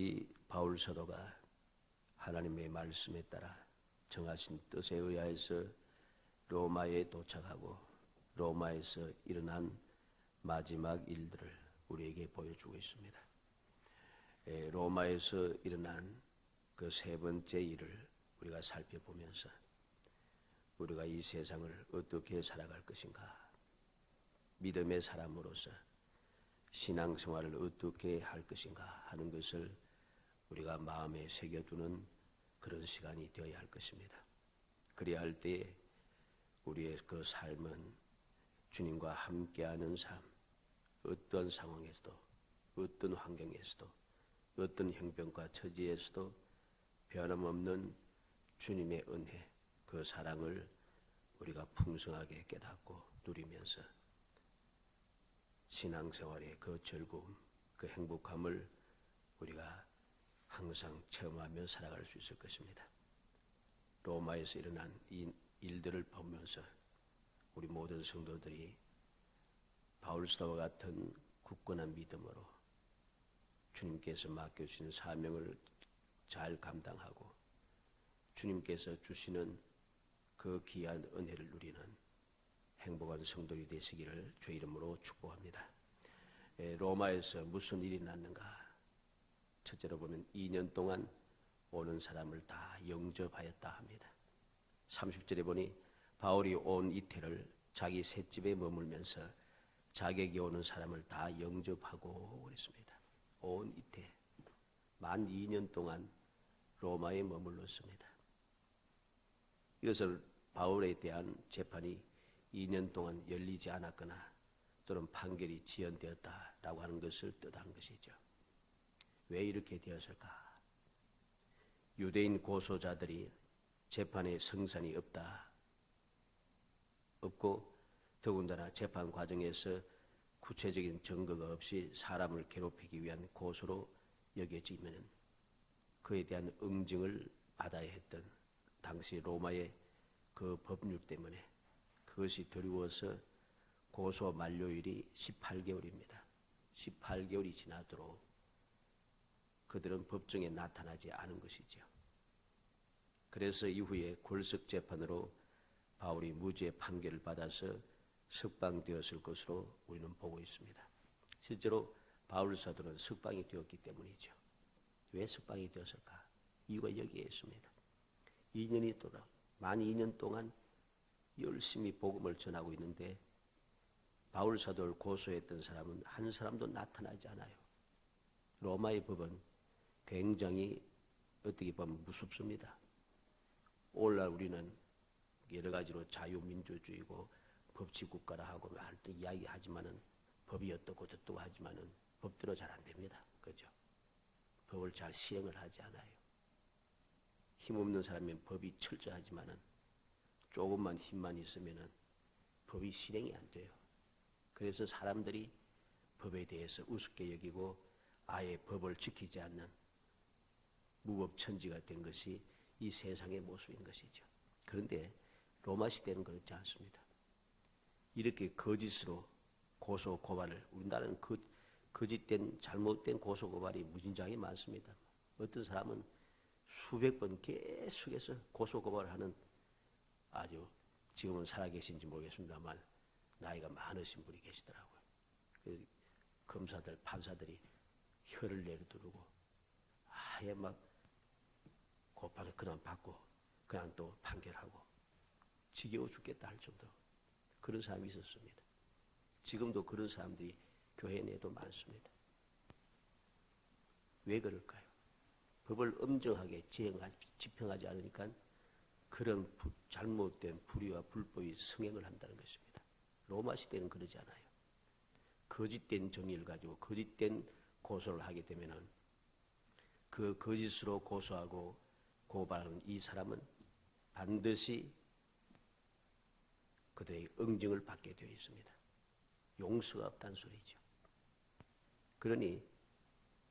이 바울 사도가 하나님의 말씀에 따라 정하신 뜻에 의하여서 로마에 도착하고 로마에서 일어난 마지막 일들을 우리에게 보여주고 있습니다. 로마에서 일어난 그 세 번째 일을 우리가 살펴보면서 우리가 이 세상을 어떻게 살아갈 것인가, 믿음의 사람으로서 신앙생활을 어떻게 할 것인가 하는 것을 우리가 마음에 새겨두는 그런 시간이 되어야 할 것입니다. 그래야 할 때에 우리의 그 삶은 주님과 함께하는 삶, 어떤 상황에서도, 어떤 환경에서도, 어떤 형편과 처지에서도 변함없는 주님의 은혜, 그 사랑을 우리가 풍성하게 깨닫고 누리면서 신앙생활의 그 즐거움, 그 행복함을 우리가 항상 체험하며 살아갈 수 있을 것입니다. 로마에서 일어난 이 일들을 보면서 우리 모든 성도들이 바울 사도와 같은 굳건한 믿음으로 주님께서 맡겨주신 사명을 잘 감당하고 주님께서 주시는 그 귀한 은혜를 누리는 행복한 성도들이 되시기를 주의 이름으로 축복합니다. 로마에서 무슨 일이 났는가? 첫째로 보면 2년 동안 오는 사람을 다 영접하였다 합니다. 30절에 보니 바울이 온 이태를 자기 셋집에 머물면서 자객이 오는 사람을 다 영접하고 그랬습니다. 온 이태, 만 2년 동안 로마에 머물렀습니다. 이것을 바울에 대한 재판이 2년 동안 열리지 않았거나 또는 판결이 지연되었다라고 하는 것을 뜻하는 것이죠. 왜 이렇게 되었을까? 유대인 고소자들이 재판에 성산이 없고 더군다나 재판 과정에서 구체적인 증거가 없이 사람을 괴롭히기 위한 고소로 여겨지면 그에 대한 응징을 받아야 했던 당시 로마의 그 법률 때문에 그것이 두려워서 고소 만료일이 18개월입니다. 18개월이 지나도록 그들은 법정에 나타나지 않은 것이죠. 그래서 이후에 골석 재판으로 바울이 무죄 판결을 받아서 석방되었을 것으로 우리는 보고 있습니다. 실제로 바울 사도는 석방이 되었기 때문이죠. 왜 석방이 되었을까? 이유가 여기에 있습니다. 2년이 돌아 만 2년 동안 열심히 복음을 전하고 있는데 바울 사도를 고소했던 사람은 한 사람도 나타나지 않아요. 로마의 법은 굉장히 어떻게 보면 무섭습니다. 오늘날 우리는 여러 가지로 자유민주주의고 법치국가라 하고 할 때 이야기하지만은 법이 어떻고 저떻고 하지만은 법대로 잘 안 됩니다. 그죠? 법을 잘 시행을 하지 않아요. 힘없는 사람은 법이 철저하지만은 조금만 힘만 있으면은 법이 실행이 안 돼요. 그래서 사람들이 법에 대해서 우습게 여기고 아예 법을 지키지 않는 무법천지가 된 것이 이 세상의 모습인 것이죠. 그런데 로마 시대는 그렇지 않습니다. 이렇게 거짓으로 고소 고발을, 우리나라는 거짓된 잘못된 고소 고발이 무진장이 많습니다. 어떤 사람은 수백 번 계속해서 고소 고발하는 아주 지금은 살아계신지 모르겠습니다만 나이가 많으신 분이 계시더라고요. 검사들, 판사들이 혀를 내려두르고 아예 막 고판을 그냥 받고 그냥 또 판결하고 지겨워 죽겠다 할 정도 그런 사람이 있었습니다. 지금도 그런 사람들이 교회 내도 많습니다. 왜 그럴까요? 법을 엄정하게 집행하지 않으니까 그런 잘못된 불의와 불법이 성행을 한다는 것입니다. 로마 시대는 그러지 않아요. 거짓된 정의를 가지고 거짓된 고소를 하게 되면은 그 거짓으로 고소하고 고발하는 이 사람은 반드시 그들의 응징을 받게 되어 있습니다. 용서가 없다는 소리죠. 그러니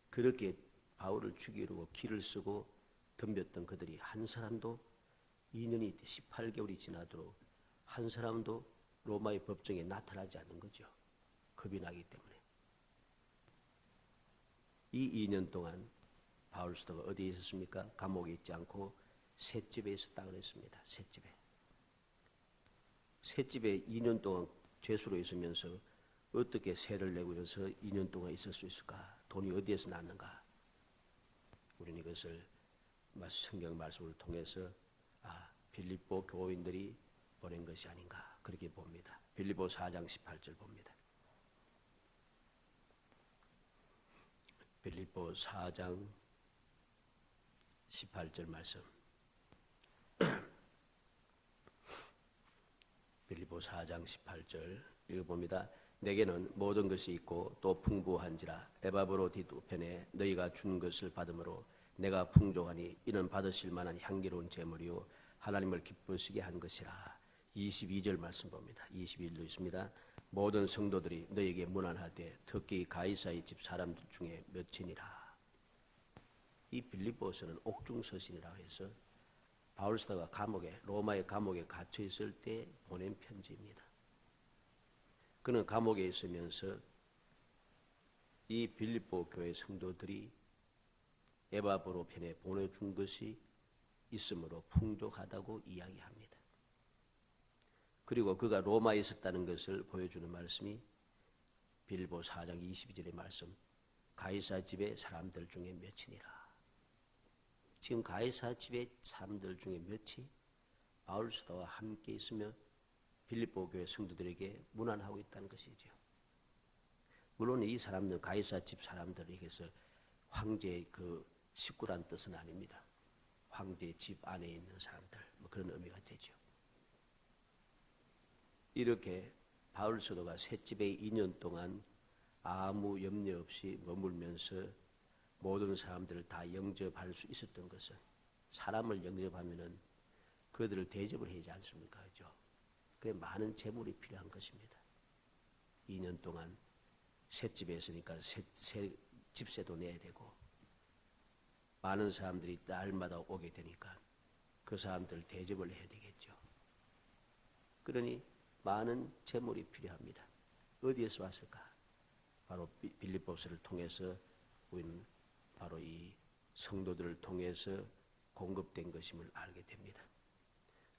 그렇게 바울을 죽이려고 길을 쓰고 덤볐던 그들이 한 사람도 2년이 18개월이 지나도록 한 사람도 로마의 법정에 나타나지 않는 거죠. 겁이 나기 때문에. 이 2년 동안 바울 사도가 어디에 있었습니까? 감옥에 있지 않고 셋집에 있었다 그랬습니다. 셋집에 2년 동안 죄수로 있으면서 어떻게 세를 내고 이래서 2년 동안 있을 수 있을까? 돈이 어디에서 났는가? 우리는 이것을 성경 말씀을 통해서 빌립보 교인들이 보낸 것이 아닌가 그렇게 봅니다. 빌립보 4장 18절 봅니다. 빌립보 4장 18절 말씀. 빌립보 4장 18절 읽어봅니다. 내게는 모든 것이 있고 또 풍부한지라 에바브로디토펜에 너희가 준 것을 받음으로 내가 풍족하니 이는 받으실 만한 향기로운 제물이요 하나님을 기쁘시게 한 것이라. 22절 말씀 봅니다. 22절도 있습니다. 모든 성도들이 너희에게 문안하되 특히 가이사의 집 사람들 중에 몇이니라. 이 빌립보서는 옥중서신이라고 해서 바울 사도가 로마의 감옥에 갇혀 있을 때 보낸 편지입니다. 그는 감옥에 있으면서 이 빌립보 교회 성도들이 에바브로 편에 보내준 것이 있으므로 풍족하다고 이야기합니다. 그리고 그가 로마에 있었다는 것을 보여주는 말씀이 빌립보 4장 22절의 말씀. 가이사 집의 사람들 중에 몇이니라. 지금 가이사 집의 사람들 중에 몇이 바울 사도와 함께 있으며 빌립보 교회 성도들에게 문안하고 있다는 것이죠. 물론 이 사람들 가이사 집 사람들에게서 황제의 그 식구란 뜻은 아닙니다. 황제의 집 안에 있는 사람들 그런 의미가 되죠. 이렇게 바울 사도가 셋집에 2년 동안 아무 염려 없이 머물면서 모든 사람들을 다 영접할 수 있었던 것은 사람을 영접하면은 그들을 대접을 해야지 않습니까? 그죠? 그게 많은 재물이 필요한 것입니다. 2년 동안 셋집에 있으니까 집세도 내야 되고 많은 사람들이 날마다 오게 되니까 그 사람들을 대접을 해야 되겠죠. 그러니 많은 재물이 필요합니다. 어디에서 왔을까? 바로 빌립보서를 통해서 우리는 바로 이 성도들을 통해서 공급된 것임을 알게 됩니다.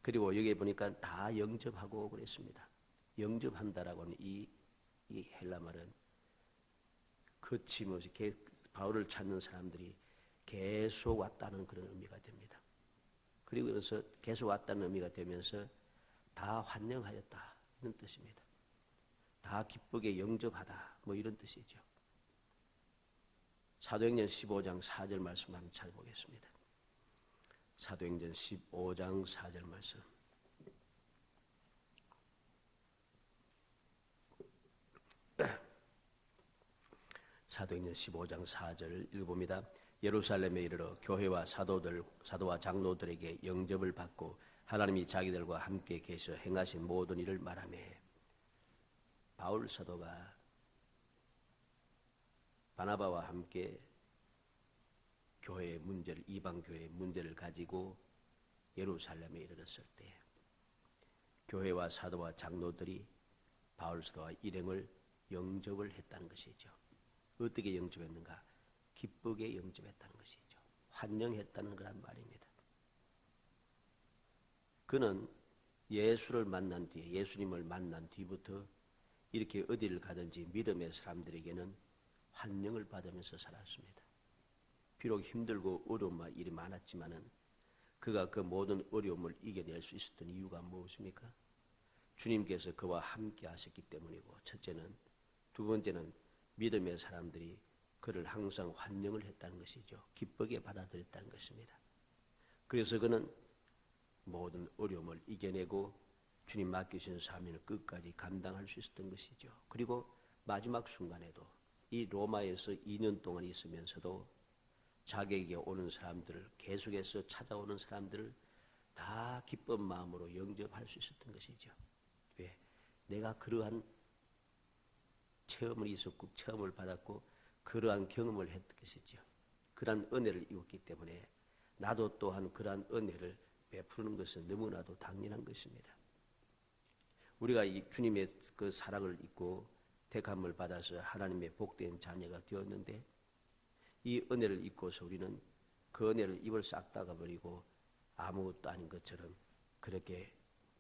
그리고 여기에 보니까 다 영접하고 그랬습니다. 영접한다라고 하는 이 헬라 말은 거침없이 바울을 찾는 사람들이 계속 왔다는 그런 의미가 됩니다. 그리고 그래서 계속 왔다는 의미가 되면서 다 환영하였다 이런 뜻입니다. 다 기쁘게 영접하다 이런 뜻이죠. 사도행전 15장 4절 말씀 한번 찾아보겠습니다. 사도행전 15장 4절 말씀. 사도행전 15장 4절 읽어봅니다. 예루살렘에 이르러 교회와 사도와 장로들에게 영접을 받고 하나님이 자기들과 함께 계셔 행하신 모든 일을 말하며. 바울 사도가 바나바와 함께 교회의 문제를 이방 교회의 문제를 가지고 예루살렘에 이르렀을 때 교회와 사도와 장로들이 바울 사도와 일행을 영접을 했다는 것이죠. 어떻게 영접했는가? 기쁘게 영접했다는 것이죠. 환영했다는 거란 말입니다. 그는 예수님을 만난 뒤부터 이렇게 어디를 가든지 믿음의 사람들에게는 환영을 받으면서 살았습니다. 비록 힘들고 어려운 일이 많았지만은 그가 그 모든 어려움을 이겨낼 수 있었던 이유가 무엇입니까? 주님께서 그와 함께 하셨기 때문이고, 첫째는, 두 번째는 믿음의 사람들이 그를 항상 환영을 했다는 것이죠. 기쁘게 받아들였다는 것입니다. 그래서 그는 모든 어려움을 이겨내고 주님 맡기신 사명을 끝까지 감당할 수 있었던 것이죠. 그리고 마지막 순간에도 이 로마에서 2년 동안 있으면서도 자기에게 오는 사람들을, 계속해서 찾아오는 사람들을 다 기쁜 마음으로 영접할 수 있었던 것이죠. 왜? 내가 그러한 체험을 있었고 체험을 받았고 그러한 경험을 했던 것이죠. 그러한 은혜를 입었기 때문에 나도 또한 그러한 은혜를 베푸는 것은 너무나도 당연한 것입니다. 우리가 이 주님의 그 사랑을 입고 택함을 받아서 하나님의 복된 자녀가 되었는데 이 은혜를 잊고서 우리는 그 은혜를 입을 싹 닫아버리고 아무것도 아닌 것처럼 그렇게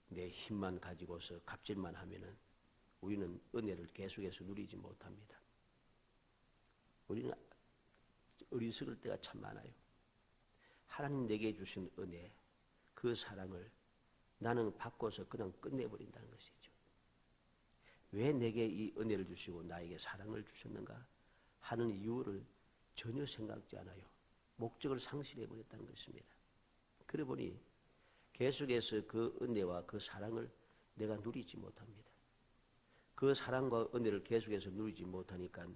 내 힘만 가지고서 갑질만 하면은 우리는 은혜를 계속해서 누리지 못합니다. 우리는 어리석을 때가 참 많아요. 하나님 내게 주신 은혜, 그 사랑을 나는 받고서 그냥 끝내버린다는 것이죠. 왜 내게 이 은혜를 주시고 나에게 사랑을 주셨는가 하는 이유를 전혀 생각지 않아요. 목적을 상실해버렸다는 것입니다. 그래 보니 계속해서 그 은혜와 그 사랑을 내가 누리지 못합니다. 그 사랑과 은혜를 계속해서 누리지 못하니까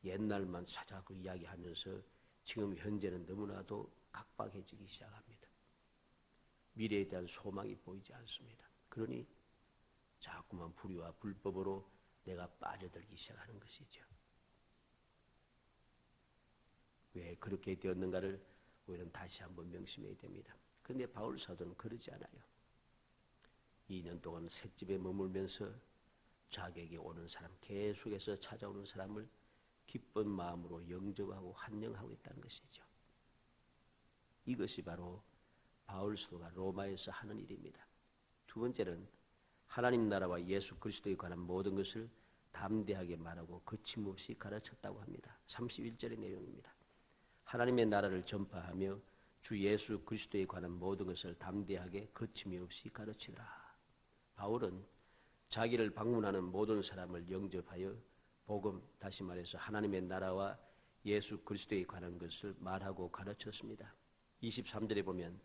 옛날만 자꾸 이야기하면서 지금 현재는 너무나도 각박해지기 시작합니다. 미래에 대한 소망이 보이지 않습니다. 그러니 자꾸만 불의와 불법으로 내가 빠져들기 시작하는 것이죠. 왜 그렇게 되었는가를 우리는 다시 한번 명심해야 됩니다. 그런데 바울 사도는 그러지 않아요. 2년 동안 셋집에 머물면서 자기에게 오는 사람, 계속해서 찾아오는 사람을 기쁜 마음으로 영접하고 환영하고 있다는 것이죠. 이것이 바로 바울 사도가 로마에서 하는 일입니다. 두 번째는 하나님 나라와 예수 그리스도에 관한 모든 것을 담대하게 말하고 거침없이 가르쳤다고 합니다. 31절의 내용입니다. 하나님의 나라를 전파하며 주 예수 그리스도에 관한 모든 것을 담대하게 거침이 없이 가르치더라. 바울은 자기를 방문하는 모든 사람을 영접하여 복음, 다시 말해서 하나님의 나라와 예수 그리스도에 관한 것을 말하고 가르쳤습니다. 23절에 보면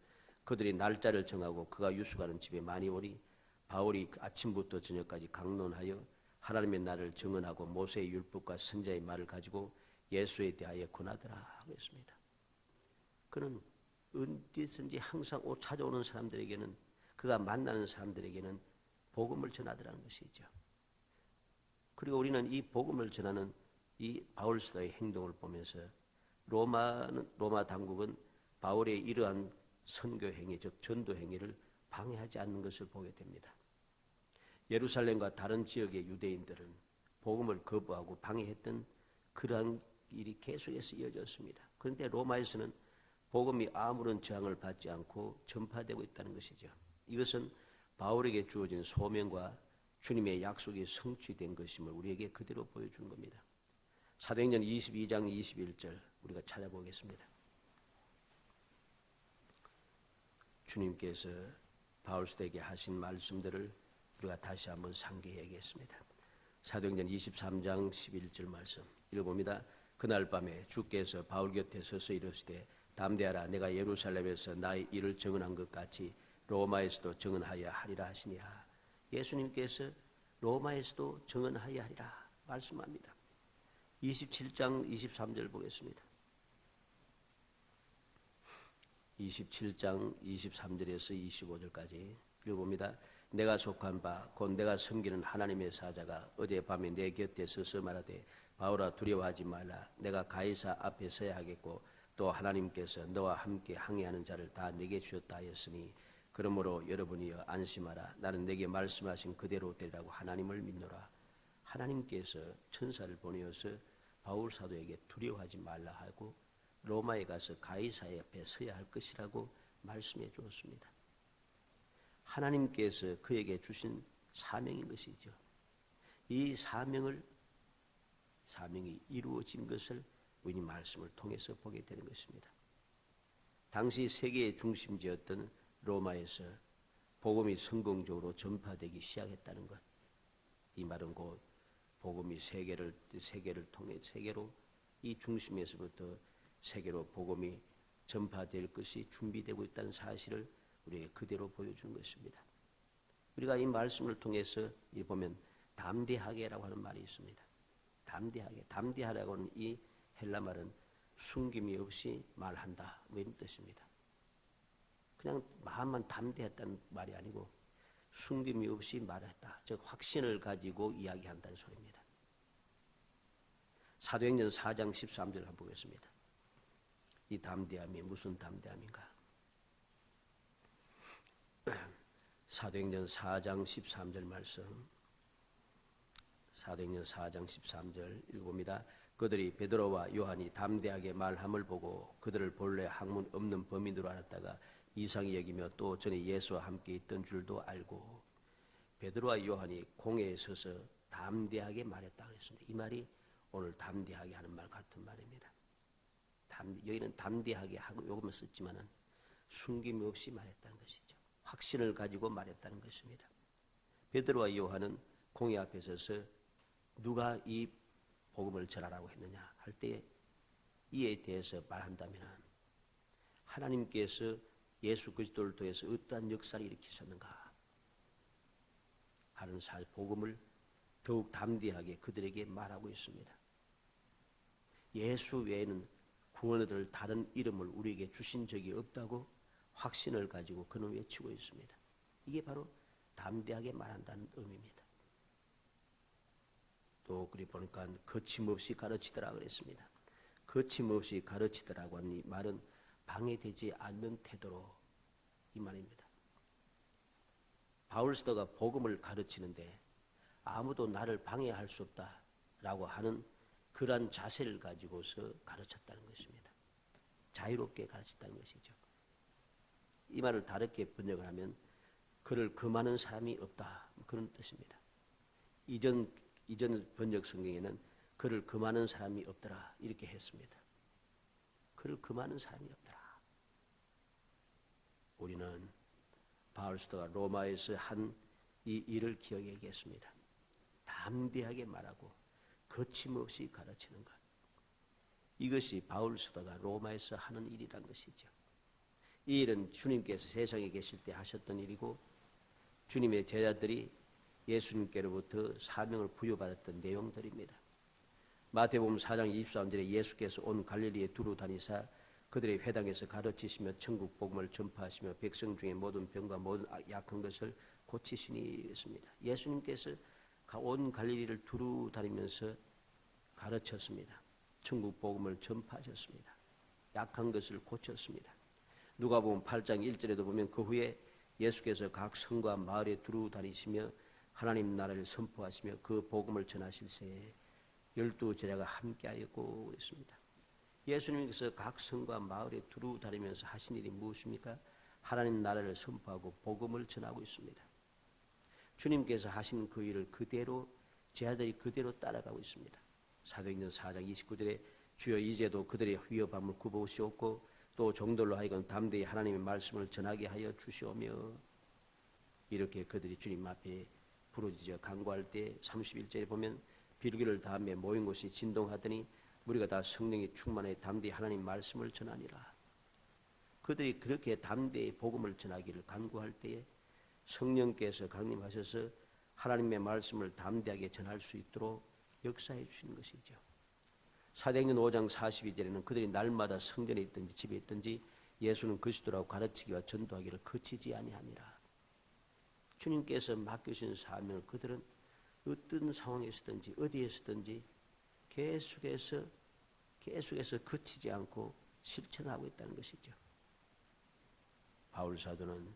그들이 날짜를 정하고 그가 유숙하는 집에 많이 오니 바울이 아침부터 저녁까지 강론하여 하나님의 날을 정언하고 모세의 율법과 선지자의 말을 가지고 예수에 대하여 권하더라 하고 했습니다. 그는 어디든지 항상 찾아오는 사람들에게는, 그가 만나는 사람들에게는 복음을 전하더라는 것이죠. 그리고 우리는 이 복음을 전하는 이 바울 사도의 행동을 보면서 로마 당국은 바울의 이러한 선교 행위, 즉 전도 행위를 방해하지 않는 것을 보게 됩니다. 예루살렘과 다른 지역의 유대인들은 복음을 거부하고 방해했던 그러한 일이 계속해서 이어졌습니다. 그런데 로마에서는 복음이 아무런 저항을 받지 않고 전파되고 있다는 것이죠. 이것은 바울에게 주어진 소명과 주님의 약속이 성취된 것임을 우리에게 그대로 보여주는 겁니다. 사도행전 22장 21절 우리가 찾아보겠습니다. 주님께서 바울 사도에게 하신 말씀들을 우리가 다시 한번 상기해야겠습니다. 사도행전 23장 11절 말씀 읽어봅니다. 그날 밤에 주께서 바울 곁에 서서 이르시되 담대하라, 내가 예루살렘에서 나의 일을 증언한 것 같이 로마에서도 증언하여 하리라 하시니라. 예수님께서 로마에서도 증언하여 하리라 말씀합니다. 27장 23절 보겠습니다. 27장 23절에서 25절까지 읽어봅니다. 내가 속한 바 곧 내가 섬기는 하나님의 사자가 어젯밤에 내 곁에 서서 말하되 바울아 두려워하지 말라. 내가 가이사 앞에 서야 하겠고 또 하나님께서 너와 함께 항해하는 자를 다 내게 주셨다 하였으니 그러므로 여러분이여 안심하라. 나는 내게 말씀하신 그대로 되리라고 하나님을 믿노라. 하나님께서 천사를 보내어서 바울 사도에게 두려워하지 말라 하고 로마에 가서 가이사 앞에 서야 할 것이라고 말씀해 주었습니다. 하나님께서 그에게 주신 사명인 것이죠. 이 사명이 이루어진 것을 우리 말씀을 통해서 보게 되는 것입니다. 당시 세계의 중심지였던 로마에서 복음이 성공적으로 전파되기 시작했다는 것. 이 말은 곧 복음이 세계를 통해 세계로 이 중심에서부터 세계로 복음이 전파될 것이 준비되고 있다는 사실을 우리에게 그대로 보여주는 것입니다. 우리가 이 말씀을 통해서 보면 담대하게라고 하는 말이 있습니다. 담대하라고 하는 이 헬라 말은 숨김이 없이 말한다, 이런 뜻입니다. 그냥 마음만 담대했다는 말이 아니고 숨김이 없이 말했다, 즉 확신을 가지고 이야기한다는 소리입니다. 사도행전 4장 13절 한번 보겠습니다. 이 담대함이 무슨 담대함인가? 사도행전 4장 13절 말씀, 사도행전 4장 13절 읽어봅니다. 그들이 베드로와 요한이 담대하게 말함을 보고 그들을 본래 학문 없는 범인으로 알았다가 이상히 여기며 또 전에 예수와 함께 있던 줄도 알고, 베드로와 요한이 공회에 서서 담대하게 말했다고 했습니다. 이 말이 오늘 담대하게 하는 말 같은 말입니다. 여기는 담대하게 하고 요금을 썼지만은 숨김없이 말했다는 것이죠. 확신을 가지고 말했다는 것입니다. 베드로와 요한은 공회 앞에 서서 누가 이 복음을 전하라고 했느냐 할 때 이에 대해서 말한다면 하나님께서 예수 그리스도를 통해서 어떠한 역사를 일으키셨는가 하는 복음을 더욱 담대하게 그들에게 말하고 있습니다. 예수 외에는 구원을 얻을 다른 이름을 우리에게 주신 적이 없다고 확신을 가지고 그는 외치고 있습니다. 이게 바로 담대하게 말한다는 의미입니다. 또 그리 보니까 거침없이 가르치더라 그랬습니다. 거침없이 가르치더라고 하는 이 말은 방해되지 않는 태도로 이 말입니다. 바울 스도가 복음을 가르치는데 아무도 나를 방해할 수 없다라고 하는 그러한 자세를 가지고서 가르쳤다는 것입니다. 자유롭게 가르쳤다는 것이죠. 이 말을 다르게 번역을 하면 그를 금하는 사람이 없다 그런 뜻입니다. 이전 번역 성경에는 그를 금하는 사람이 없더라 이렇게 했습니다. 그를 금하는 사람이 없더라. 우리는 바울 스도가 로마에서 한 이 일을 기억해야겠습니다. 담대하게 말하고 거침없이 가르치는 것. 이것이 바울 스도가 로마에서 하는 일이란 것이죠. 이 일은 주님께서 세상에 계실 때 하셨던 일이고 주님의 제자들이 예수님께로부터 사명을 부여받았던 내용들입니다. 마태복음 4장 23절에 예수께서 온 갈릴리에 두루 다니사 그들의 회당에서 가르치시며 천국 복음을 전파하시며 백성 중에 모든 병과 모든 약한 것을 고치시니 했습니다. 예수님께서 온 갈릴리를 두루 다니면서 가르쳤습니다. 천국 복음을 전파하셨습니다. 약한 것을 고쳤습니다. 누가복음 8장 1절에도 보면 그 후에 예수께서 각 성과 마을에 두루 다니시며 하나님 나라를 선포하시며 그 복음을 전하실 새에 12 제자가 함께하였고 그랬습니다. 예수님께서 각 성과 마을에 두루 다니면서 하신 일이 무엇입니까? 하나님 나라를 선포하고 복음을 전하고 있습니다. 주님께서 하신 그 일을 그대로 제자들이 그대로 따라가고 있습니다. 사도행전 4장 29절에 주여 이제도 그들의 위협함을 굽어오시옵고 또 종들로 하여금 담대히 하나님의 말씀을 전하게 하여 주시오며 이렇게 그들이 주님 앞에 부르짖어 간구할 때 31절에 보면 비둘기를 다음에 모인 곳이 진동하더니 우리가 다 성령이 충만해 담대히 하나님 말씀을 전하니라. 그들이 그렇게 담대히 복음을 전하기를 간구할 때에 성령께서 강림하셔서 하나님의 말씀을 담대하게 전할 수 있도록 역사해 주시는 것이죠. 사도행전 5장 42절에는 그들이 날마다 성전에 있든지 집에 있든지 예수는 그리스도라고 가르치기와 전도하기를 그치지 아니하니라. 주님께서 맡기신 사명을 그들은 어떤 상황에서든지 어디에서든지 계속해서 그치지 않고 실천하고 있다는 것이죠. 바울 사도는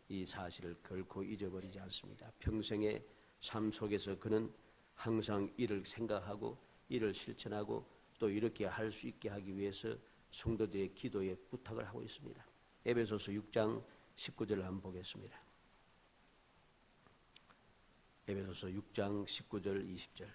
이 사실을 결코 잊어버리지 않습니다. 평생의 삶 속에서 그는 항상 이를 생각하고 이를 실천하고 또 이렇게 할 수 있게 하기 위해서 성도들의 기도에 부탁을 하고 있습니다. 에베소서 6장 19절을 한번 보겠습니다. 에베소서 6장 19절 20절.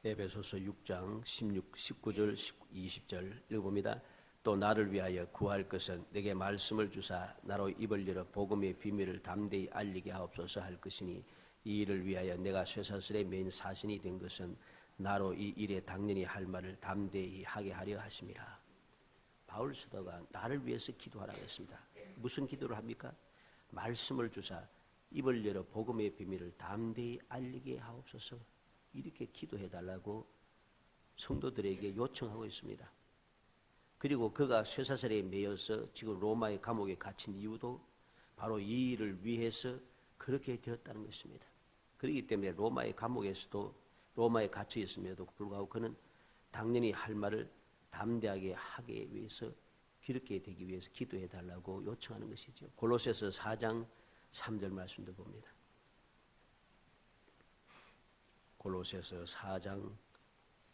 에베소서 6장 16, 19절 20절 읽어봅니다. 또 나를 위하여 구할 것은 내게 말씀을 주사 나로 입을 열어 복음의 비밀을 담대히 알리게 하옵소서 할 것이니 이 일을 위하여 내가 쇠사슬에 매인 사신이 된 것은 나로 이 일에 당연히 할 말을 담대히 하게 하려 하심이라. 바울 사도가 나를 위해서 기도하라고 했습니다. 무슨 기도를 합니까? 말씀을 주사 입을 열어 복음의 비밀을 담대히 알리게 하옵소서 이렇게 기도해달라고 성도들에게 요청하고 있습니다. 그리고 그가 쇠사슬에 매여서 지금 로마의 감옥에 갇힌 이유도 바로 이 일을 위해서 그렇게 되었다는 것입니다. 그렇기 때문에 로마의 감옥에서도 로마에 갇혀 있음에도 불구하고 그는 당연히 할 말을 담대하게 하기 위해서 그렇게 되기 위해서 기도해달라고 요청하는 것이죠. 골로새서 4장 3절 말씀도 봅니다. 골로새서 4장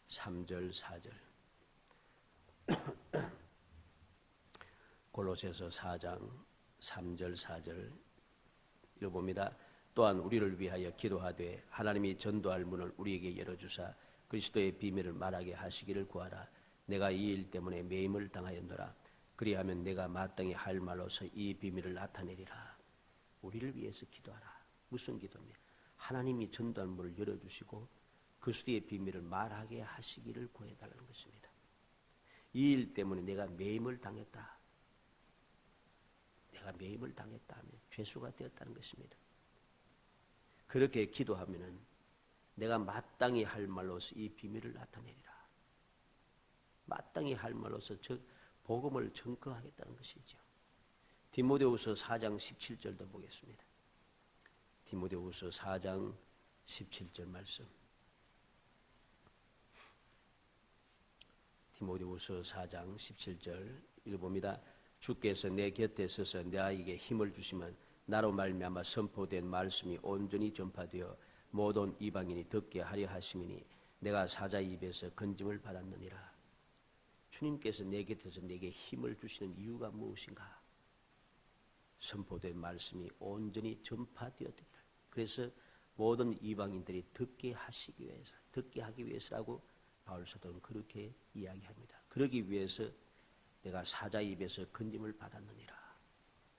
3절 4절. 골로새서 4장 3절 4절 읽어봅니다. 또한 우리를 위하여 기도하되 하나님이 전도할 문을 우리에게 열어주사 그리스도의 비밀을 말하게 하시기를 구하라. 내가 이 일 때문에 매임을 당하였노라. 그리하면 내가 마땅히 할 말로서 이 비밀을 나타내리라. 우리를 위해서 기도하라. 무슨 기도입니까? 하나님이 전도할 문을 열어주시고 그리스도의 비밀을 말하게 하시기를 구해달라는 것입니다. 이 일 때문에 내가 매임을 당했다. 내가 매임을 당했다 하면 죄수가 되었다는 것입니다. 그렇게 기도하면은 내가 마땅히 할 말로서 이 비밀을 나타내리라. 마땅히 할 말로서 즉 복음을 전거하겠다는 것이죠. 디모데후서 4장 17절도 보겠습니다. 디모데후서 4장 17절 말씀. 디모데후서 4장 17절 읽어봅니다. 주께서 내 곁에 서서 내에게 힘을 주시면 나로 말미암아 선포된 말씀이 온전히 전파되어 모든 이방인이 듣게 하려 하심이니 내가 사자 입에서 건짐을 받았느니라. 주님께서 내 곁에서 내게 힘을 주시는 이유가 무엇인가? 선포된 말씀이 온전히 전파되었더라. 그래서 모든 이방인들이 듣게 하기 위해서라고 바울 사도는 그렇게 이야기합니다. 그러기 위해서 내가 사자 입에서 건짐을 받았느니라.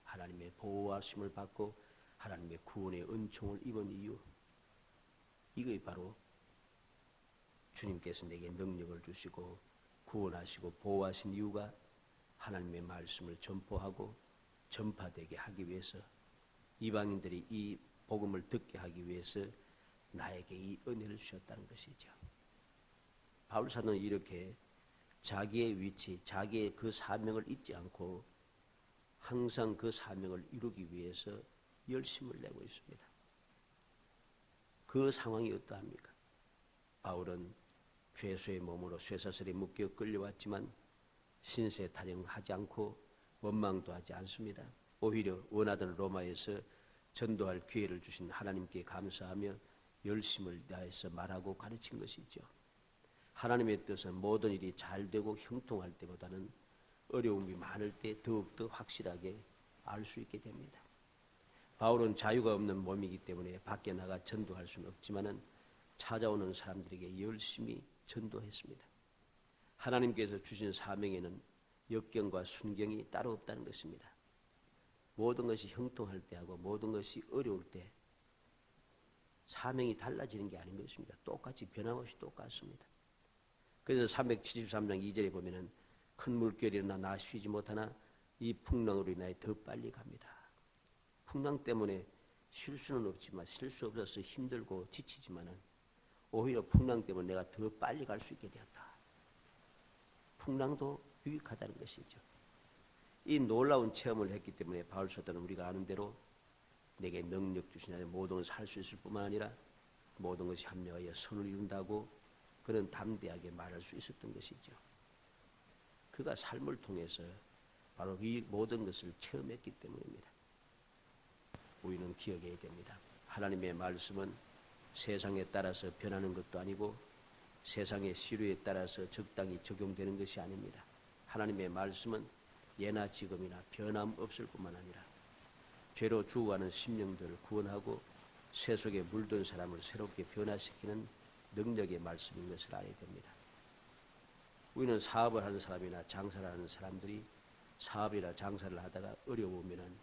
하나님의 보호하심을 받고 하나님의 구원의 은총을 입은 이유, 이것이 바로 주님께서 내게 능력을 주시고 구원하시고 보호하신 이유가 하나님의 말씀을 전포하고 전파되게 하기 위해서, 이방인들이 이 복음을 듣게 하기 위해서 나에게 이 은혜를 주셨다는 것이죠. 바울 사도는 이렇게 자기의 위치, 자기의 그 사명을 잊지 않고 항상 그 사명을 이루기 위해서 열심을 내고 있습니다. 그 상황이 어떠합니까? 바울은 죄수의 몸으로 쇠사슬에 묶여 끌려왔지만 신세 타령하지 않고 원망도 하지 않습니다. 오히려 원하던 로마에서 전도할 기회를 주신 하나님께 감사하며 열심을 다해서 말하고 가르친 것이죠. 하나님의 뜻은 모든 일이 잘 되고 형통할 때보다는 어려움이 많을 때 더욱더 확실하게 알 수 있게 됩니다. 바울은 자유가 없는 몸이기 때문에 밖에 나가 전도할 수는 없지만은 찾아오는 사람들에게 열심히 전도했습니다. 하나님께서 주신 사명에는 역경과 순경이 따로 없다는 것입니다. 모든 것이 형통할 때하고 모든 것이 어려울 때 사명이 달라지는 게 아닌 것입니다. 똑같이 변함없이 똑같습니다. 그래서 373장 2절에 보면은 큰 물결이 일어나 나 쉬지 못하나 이 풍랑으로 인하여 더 빨리 갑니다. 풍랑 때문에 쉴 수는 없지만, 쉴 수 없어서 힘들고 지치지만은 오히려 풍랑 때문에 내가 더 빨리 갈 수 있게 되었다. 풍랑도 유익하다는 것이죠. 이 놀라운 체험을 했기 때문에 바울 사도는 우리가 아는 대로 내게 능력 주시냐 모든 것을 할 수 있을 뿐만 아니라 모든 것이 합력하여 선을 이룬다고 그는 담대하게 말할 수 있었던 것이죠. 그가 삶을 통해서 바로 이 모든 것을 체험했기 때문입니다. 우리는 기억해야 됩니다. 하나님의 말씀은 세상에 따라서 변하는 것도 아니고 세상의 시류에 따라서 적당히 적용되는 것이 아닙니다. 하나님의 말씀은 예나 지금이나 변함없을 뿐만 아니라 죄로 죽어가는 심령들을 구원하고 새 속에 물든 사람을 새롭게 변화시키는 능력의 말씀인 것을 알아야 됩니다. 우리는 사업을 하는 사람이나 장사를 하는 사람들이 사업이나 장사를 하다가 어려우면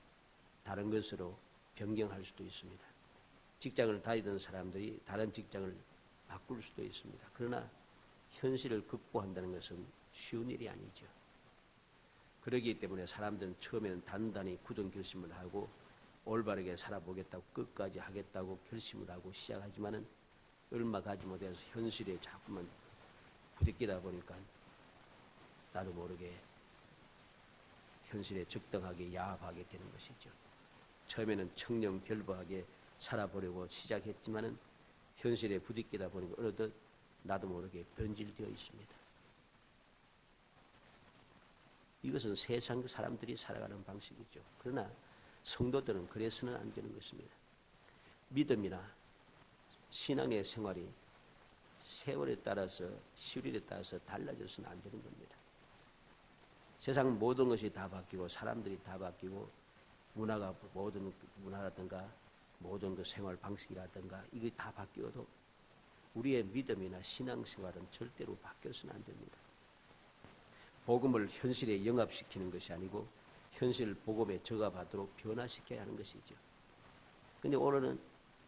다른 것으로 변경할 수도 있습니다. 직장을 다니던 사람들이 다른 직장을 바꿀 수도 있습니다. 그러나 현실을 극복한다는 것은 쉬운 일이 아니죠. 그러기 때문에 사람들은 처음에는 단단히 굳은 결심을 하고 올바르게 살아보겠다고 끝까지 하겠다고 결심을 하고 시작하지만은 얼마 가지 못해서 현실에 자꾸만 부딪히다 보니까 나도 모르게 현실에 적당하게 야합하게 되는 것이죠. 처음에는 청렴결부하게 살아보려고 시작했지만은 현실에 부딪히다 보니까 어느덧 나도 모르게 변질되어 있습니다. 이것은 세상 사람들이 살아가는 방식이죠. 그러나 성도들은 그래서는 안 되는 것입니다. 믿음이나 신앙의 생활이 세월에 따라서 시일에 따라서 달라져서는 안 되는 겁니다. 세상 모든 것이 다 바뀌고 사람들이 다 바뀌고 문화가 모든 문화라든가 모든 그 생활 방식이라든가 이게 다 바뀌어도 우리의 믿음이나 신앙생활은 절대로 바뀌어서는 안 됩니다. 복음을 현실에 영합시키는 것이 아니고 현실 복음에 적합하도록 변화시켜야 하는 것이죠. 근데 오늘은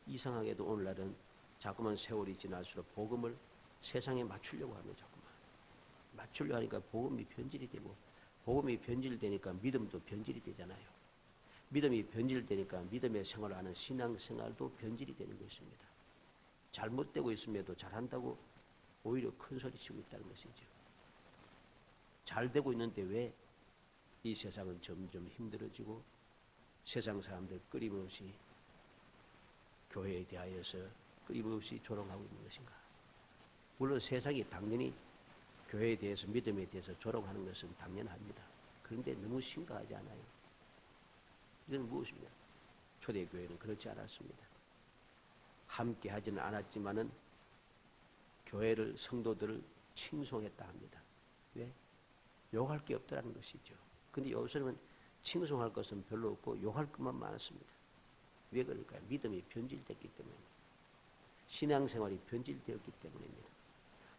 이상하게도 오늘날은 자꾸만 세월이 지날수록 복음을 세상에 맞추려고 합니다. 자꾸만 맞추려고 하니까 복음이 변질이 되고 복음이 변질되니까 믿음도 변질이 되잖아요. 믿음이 변질되니까 믿음의 생활을 하는 신앙생활도 변질이 되는 것입니다. 잘못되고 있음에도 잘한다고 오히려 큰 소리 치고 있다는 것이죠. 잘 되고 있는데 왜 이 세상은 점점 힘들어지고 세상 사람들 끊임없이 교회에 대하여서 끊임없이 조롱하고 있는 것인가? 물론 세상이 당연히 교회에 대해서 믿음에 대해서 조롱하는 것은 당연합니다. 그런데 너무 심각하지 않아요. 이건 무엇입니까? 초대교회는 그렇지 않았습니다. 함께 하지는 않았지만은 교회를 성도들을 칭송했다 합니다. 왜? 욕할 게 없다는 것이죠. 근데 요새는 칭송할 것은 별로 없고 욕할 것만 많습니다. 왜 그럴까요? 믿음이 변질됐기 때문입니다. 신앙생활이 변질되었기 때문입니다.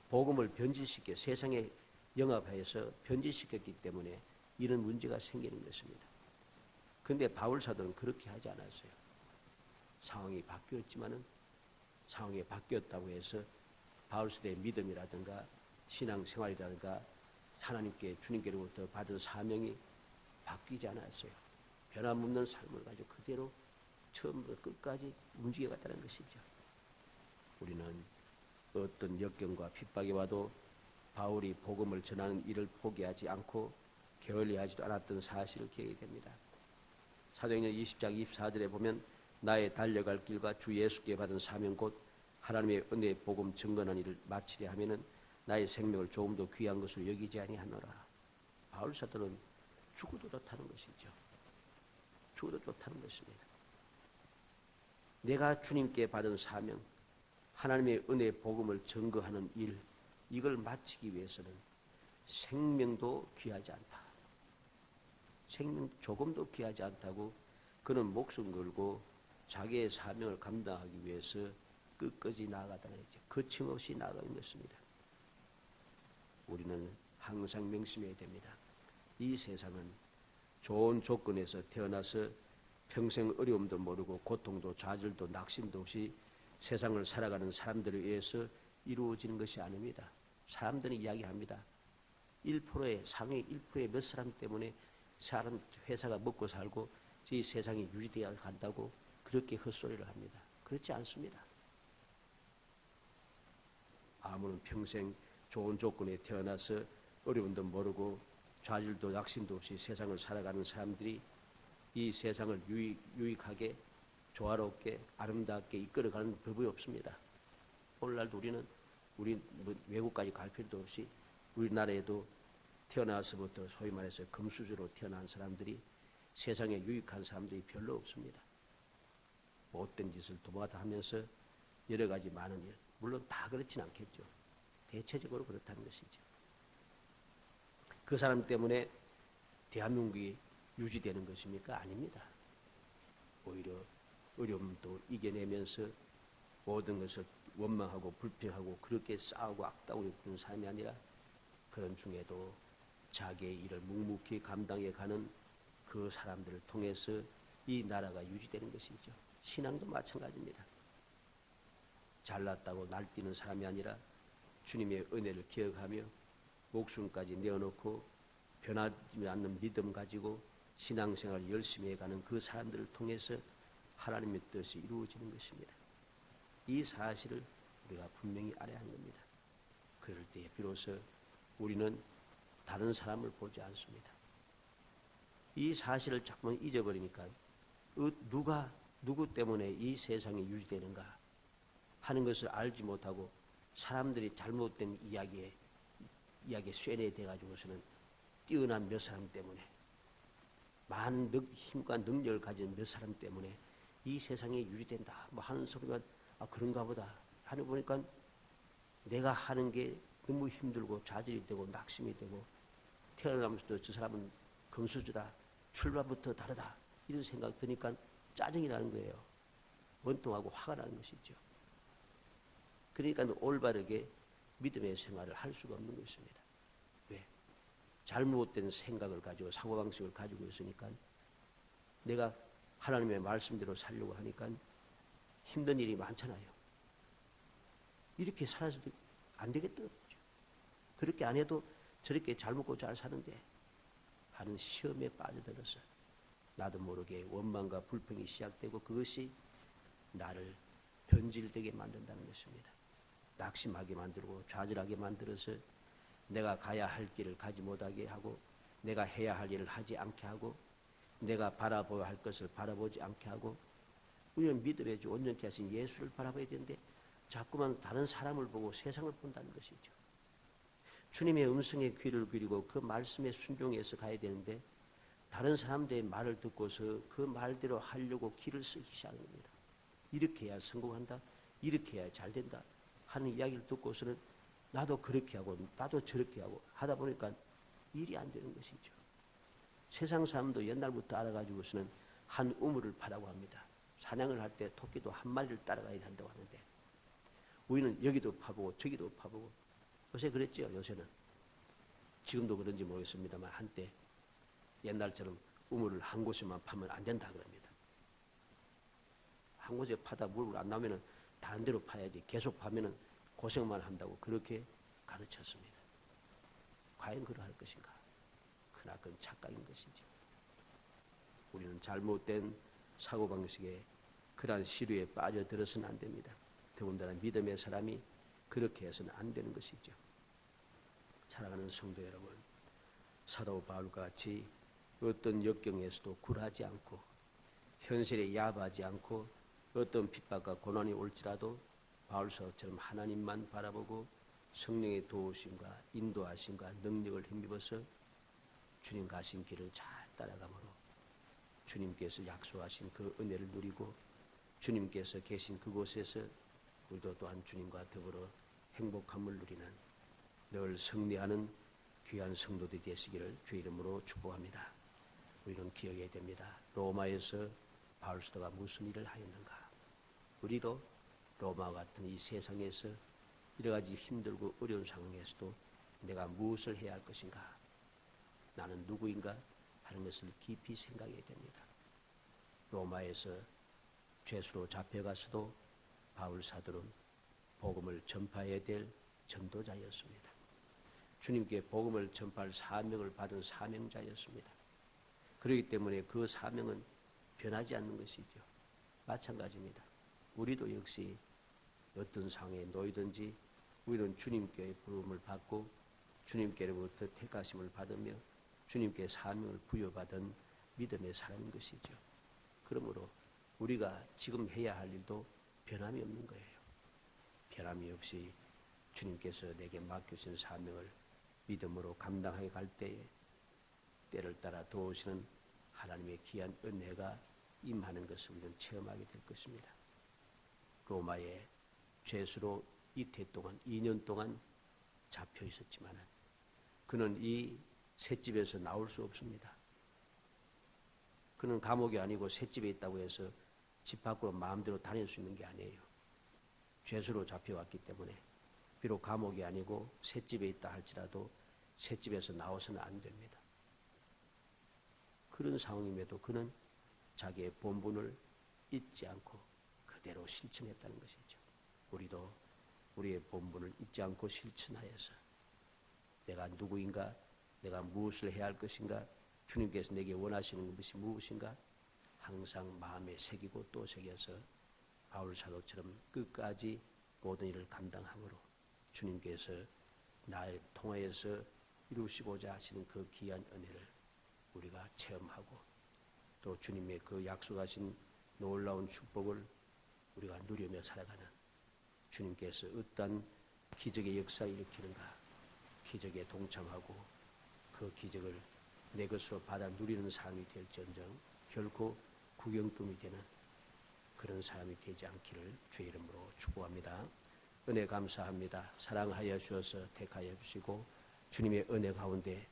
복음을 변질시켜 세상에 영합하여서 변질시켰기 때문에 이런 문제가 생기는 것입니다. 그런데 바울 사도는 그렇게 하지 않았어요. 상황이 바뀌었지만은 상황이 바뀌었다고 해서 바울 사도의 믿음이라든가 신앙생활이라든가 하나님께 주님께로부터 받은 사명이 바뀌지 않았어요. 변함없는 삶을 가지고 그대로 처음부터 끝까지 움직여갔다는 것이죠. 우리는 어떤 역경과 핍박이 와도 바울이 복음을 전하는 일을 포기하지 않고 게을리하지도 않았던 사실을 기억이 됩니다. 사도행전 20장 24절에 보면 나의 달려갈 길과 주 예수께 받은 사명 곧 하나님의 은혜의 복음 증거하는 일을 마치려 하면은 나의 생명을 조금 더 귀한 것으로 여기지 아니하노라. 바울 사도는 죽어도 좋다는 것이죠. 죽어도 좋다는 것입니다. 내가 주님께 받은 사명, 하나님의 은혜의 복음을 증거하는 일, 이걸 마치기 위해서는 생명도 귀하지 않다. 생명 조금도 귀하지 않다고 그는 목숨 걸고 자기의 사명을 감당하기 위해서 끝까지 나아가다는 거죠. 거침없이 나아가는 것입니다. 우리는 항상 명심해야 됩니다. 이 세상은 좋은 조건에서 태어나서 평생 어려움도 모르고 고통도 좌절도 낙심도 없이 세상을 살아가는 사람들에 의해서 이루어지는 것이 아닙니다. 사람들은 이야기합니다. 1%의 상위 1%의 몇 사람 때문에 사람 회사가 먹고 살고 이 세상이 유지되어 간다고 그렇게 헛소리를 합니다. 그렇지 않습니다. 아무런 평생 좋은 조건에 태어나서 어려움도 모르고 좌절도 낙심도 없이 세상을 살아가는 사람들이 이 세상을 유익하게 조화롭게 아름답게 이끌어가는 법이 없습니다. 오늘날도 우리 외국까지 갈 필요도 없이 우리나라에도 태어나서부터 소위 말해서 금수저로 태어난 사람들이 세상에 유익한 사람들이 별로 없습니다. 못된 짓을 도마다 하면서 여러 가지 많은 일, 물론 다 그렇진 않겠죠. 대체적으로 그렇다는 것이죠. 그 사람 때문에 대한민국이 유지되는 것입니까? 아닙니다. 오히려 어려움도 이겨내면서 모든 것을 원망하고 불평하고 그렇게 싸우고 악다고 있는 사람이 아니라 그런 중에도 자기의 일을 묵묵히 감당해 가는 그 사람들을 통해서 이 나라가 유지되는 것이죠. 신앙도 마찬가지입니다. 잘났다고 날뛰는 사람이 아니라 주님의 은혜를 기억하며 목숨까지 내어놓고 변하지 않는 믿음 가지고 신앙생활을 열심히 해가는 그 사람들을 통해서 하나님의 뜻이 이루어지는 것입니다. 이 사실을 우리가 분명히 알아야 하는 겁니다. 그럴 때 비로소 우리는 다른 사람을 보지 않습니다. 이 사실을 자꾸만 잊어버리니까 누구 때문에 이 세상이 유지되는가 하는 것을 알지 못하고 사람들이 잘못된 이야기에 쇠뇌돼 가지고서는 뛰어난 몇 사람 때문에 많은 힘과 능력을 가진 몇 사람 때문에 이 세상에 유지된다 뭐 하는 소리가 그런가 보다 하는 보니까 내가 하는 게 너무 힘들고 좌절이 되고 낙심이 되고 태어나면서도 저 사람은 금수저다 출발부터 다르다 이런 생각 드니까 짜증이 나는 거예요. 원통하고 화가 나는 것이죠. 그러니까 올바르게 믿음의 생활을 할 수가 없는 것입니다. 왜? 잘못된 생각을 가지고 사고방식을 가지고 있으니까 내가 하나님의 말씀대로 살려고 하니까 힘든 일이 많잖아요. 이렇게 살아서도 안 되겠더라고요. 그렇게 안 해도 저렇게 잘 먹고 잘 사는데 하는 시험에 빠져들어서 나도 모르게 원망과 불평이 시작되고 그것이 나를 변질되게 만든다는 것입니다. 낙심하게 만들고 좌절하게 만들어서 내가 가야 할 길을 가지 못하게 하고 내가 해야 할 일을 하지 않게 하고 내가 바라보아야 할 것을 바라보지 않게 하고 우리는 믿음의 주 온전케 하신 예수를 바라봐야 되는데 자꾸만 다른 사람을 보고 세상을 본다는 것이죠. 주님의 음성에 귀를 기울이고 그 말씀에 순종해서 가야 되는데 다른 사람들의 말을 듣고서 그 말대로 하려고 길을 쓰기 시작하는 겁니다. 이렇게 해야 성공한다. 이렇게 해야 잘 된다. 하는 이야기를 듣고서는 나도 그렇게 하고 나도 저렇게 하고 하다 보니까 일이 안 되는 것이죠. 세상 사람도 옛날부터 알아가지고서는 한 우물을 파라고 합니다. 사냥을 할 때 토끼도 한 마리를 따라가야 한다고 하는데 우리는 여기도 파보고 저기도 파보고 요새 그랬죠. 요새는 지금도 그런지 모르겠습니다만 한때 옛날처럼 우물을 한 곳에만 파면 안 된다 그럽니다. 한 곳에 파다 물을 안 나오면 다른 데로 파야지 계속 파면 고생만 한다고 그렇게 가르쳤습니다. 과연 그러할 것인가? 그러나 그건 착각인 것이죠. 우리는 잘못된 사고방식에 그러한 시류에 빠져들어서는 안 됩니다. 더군다나 믿음의 사람이 그렇게 해서는 안 되는 것이죠. 사랑하는 성도 여러분, 사도 바울과 같이 어떤 역경에서도 굴하지 않고 현실에 야박하지 않고 어떤 핍박과 고난이 올지라도 바울서처럼 하나님만 바라보고 성령의 도우심과 인도하심과 능력을 힘입어서 주님 가신 길을 잘 따라가므로 주님께서 약속하신 그 은혜를 누리고 주님께서 계신 그곳에서 우리도 또한 주님과 더불어 행복함을 누리는 늘 승리하는 귀한 성도들이 되시기를 주의 이름으로 축복합니다. 우리는 기억해야 됩니다. 로마에서 바울 사도가 무슨 일을 하였는가? 우리도 로마와 같은 이 세상에서 여러 가지 힘들고 어려운 상황에서도 내가 무엇을 해야 할 것인가? 나는 누구인가? 하는 것을 깊이 생각해야 됩니다. 로마에서 죄수로 잡혀가서도 바울 사도는 복음을 전파해야 될 전도자였습니다. 주님께 복음을 전파할 사명을 받은 사명자였습니다. 그렇기 때문에 그 사명은 변하지 않는 것이죠. 마찬가지입니다. 우리도 역시 어떤 상황에 놓이든지 우리는 주님께 부름을 받고 주님께로부터 택하심을 받으며 주님께 사명을 부여받은 믿음의 사람인 것이죠. 그러므로 우리가 지금 해야 할 일도 변함이 없는 거예요. 변함이 없이 주님께서 내게 맡겨주신 사명을 믿음으로 감당하게 갈 때에 때를 따라 도우시는 하나님의 귀한 은혜가 임하는 것을 우리는 체험하게 될 것입니다. 로마의 죄수로 이태 동안 2년 동안 잡혀 있었지만 그는 이 셋집에서 나올 수 없습니다. 그는 감옥이 아니고 셋집에 있다고 해서 집 밖으로 마음대로 다닐 수 있는 게 아니에요. 죄수로 잡혀왔기 때문에 비록 감옥이 아니고 셋집에 있다 할지라도 셋집에서 나와서는 안 됩니다. 그런 상황임에도 그는 자기의 본분을 잊지 않고 그대로 실천했다는 것이죠. 우리도 우리의 본분을 잊지 않고 실천하여서 내가 누구인가, 내가 무엇을 해야 할 것인가, 주님께서 내게 원하시는 것이 무엇인가 항상 마음에 새기고 또 새겨서 바울 사도처럼 끝까지 모든 일을 감당함으로 주님께서 나를 통하여서 이루시고자 하시는 그 귀한 은혜를 우리가 체험하고 또 주님의 그 약속하신 놀라운 축복을 우리가 누리며 살아가는 주님께서 어떤 기적의 역사를 일으키는가 기적에 동참하고 그 기적을 내 것으로 받아 누리는 삶이 될지언정 결코 구경꾼이 되는 그런 사람이 되지 않기를 주의 이름으로 축복합니다. 은혜 감사합니다. 사랑하여 주셔서 택하여 주시고 주님의 은혜 가운데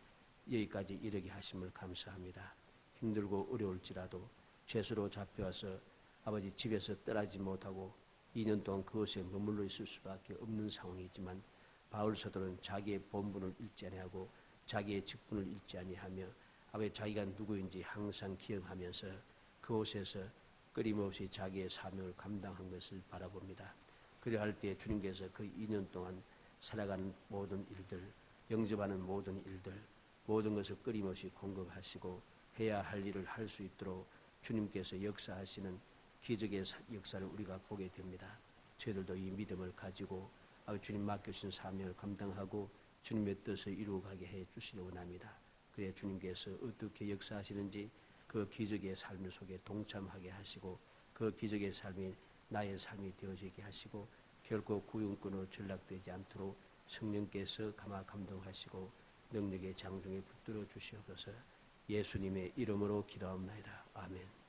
여기까지 이르게 하심을 감사합니다. 힘들고 어려울지라도 죄수로 잡혀와서 아버지 집에서 떠나지 못하고 2년 동안 그것에 머물러 있을 수밖에 없는 상황이지만 바울 사도는 자기의 본분을 잃지 아니하고 자기의 직분을 잃지 아니하며 아버지 자기가 누구인지 항상 기억하면서 그곳에서 끊임없이 자기의 사명을 감당한 것을 바라봅니다. 그리할 때 주님께서 그 2년 동안 살아가는 모든 일들, 영접하는 모든 일들, 모든 것을 끊임없이 공급하시고 해야 할 일을 할 수 있도록 주님께서 역사하시는 기적의 역사를 우리가 보게 됩니다. 저희들도 이 믿음을 가지고 주님 맡겨주신 사명을 감당하고 주님의 뜻을 이루어가게 해 주시기 원합니다. 그래 주님께서 어떻게 역사하시는지 그 기적의 삶 속에 동참하게 하시고 그 기적의 삶이 나의 삶이 되어지게 하시고 결코 구용꾼으로 전락되지 않도록 성령께서 감화 감동하시고 능력의 장중에 붙들어 주시옵소서. 예수님의 이름으로 기도합니다. 아멘.